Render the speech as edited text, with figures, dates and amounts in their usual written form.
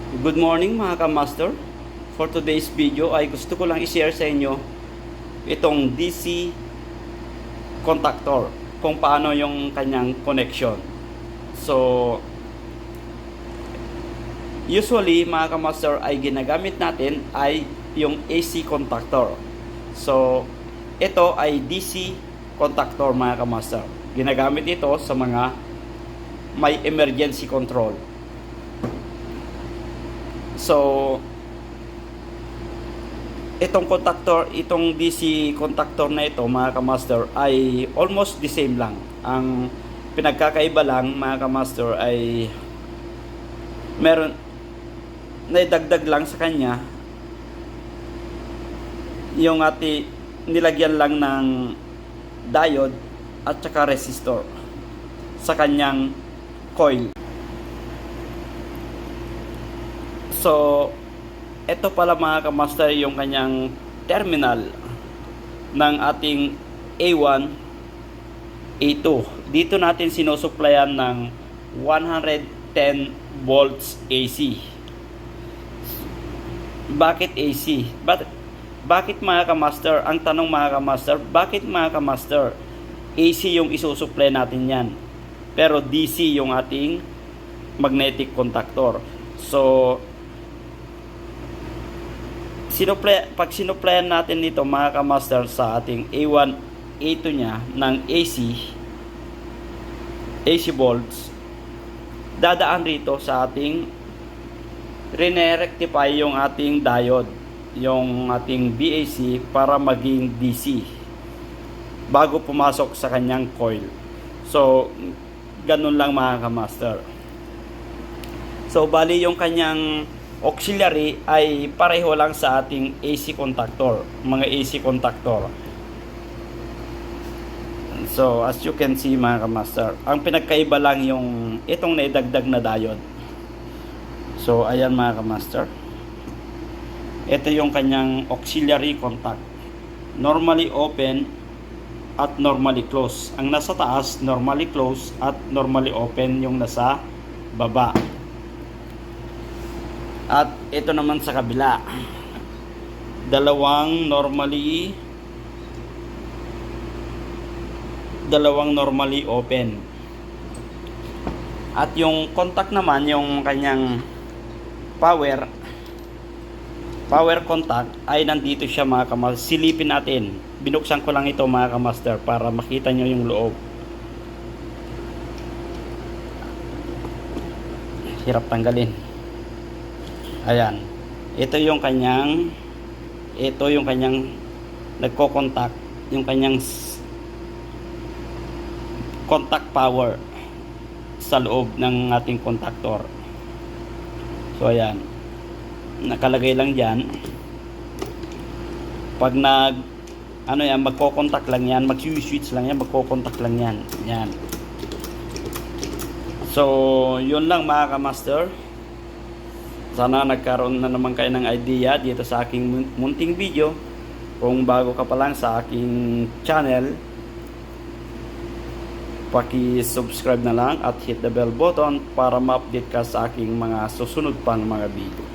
Good morning mga ka-master. For today's video ay gusto ko lang i-share sa inyo itong DC contactor, kung paano yung kanyang connection. So usually mga ka-master ay ginagamit natin ay yung AC contactor. So ito ay DC contactor mga ka-master. Ginagamit ito sa mga may emergency control. So itong DC contactor na ito mga ka-master ay almost the same lang. Ang pinagkakaiba lang mga ka-master ay meron naidagdag lang sa kanya yung nilagyan lang ng diode at saka resistor sa kanyang coil. So ito pala mga ka-master yung kanyang terminal ng ating A1, A2. Dito natin sinusuplayan ng 110 volts AC. Bakit AC? Bakit mga ka-master? Ang tanong mga ka-master, bakit mga ka-master AC yung isusupply natin yan, pero DC yung ating magnetic contactor? So pag sinuplayan natin nito mga ka-master sa ating A1, A2 niya ng AC volts, dadaan rito sa ating rene-rectify yung ating diode, yung ating BAC para maging DC bago pumasok sa kanyang coil. So ganun lang mga ka-master. So bali yung kanyang auxiliary ay pareho lang sa ating AC contactor, mga AC contactor. So as you can see mga ka-master, ang pinagkaiba lang yung itong naidagdag na diode. So ayan mga ka-master, ito yung kanyang auxiliary contact, normally open at normally close. Ang nasa taas normally close at normally open yung nasa baba. At ito naman sa kabila, dalawang normally open. At yung contact naman, yung kanyang power contact ay nandito siya mga ka-master. Silipin natin. Binuksan ko lang ito mga ka-master para makita nyo yung loob. Hirap tanggalin. Ayan. Ito yung kanyang nagko-contact, yung kanyang contact power sa loob ng ating contactor. So ayan. Nakalagay lang diyan. Pag magko-contact lang yan, mag-switch lang yan, magko-contact lang yan. Yan. So, yun lang mga ka-master. Sana nagkaroon na naman kayo ng idea dito sa aking munting video. Kung bago ka pa lang sa aking channel, paki-subscribe na lang at hit the bell button para ma-update ka sa aking mga susunod pang mga video.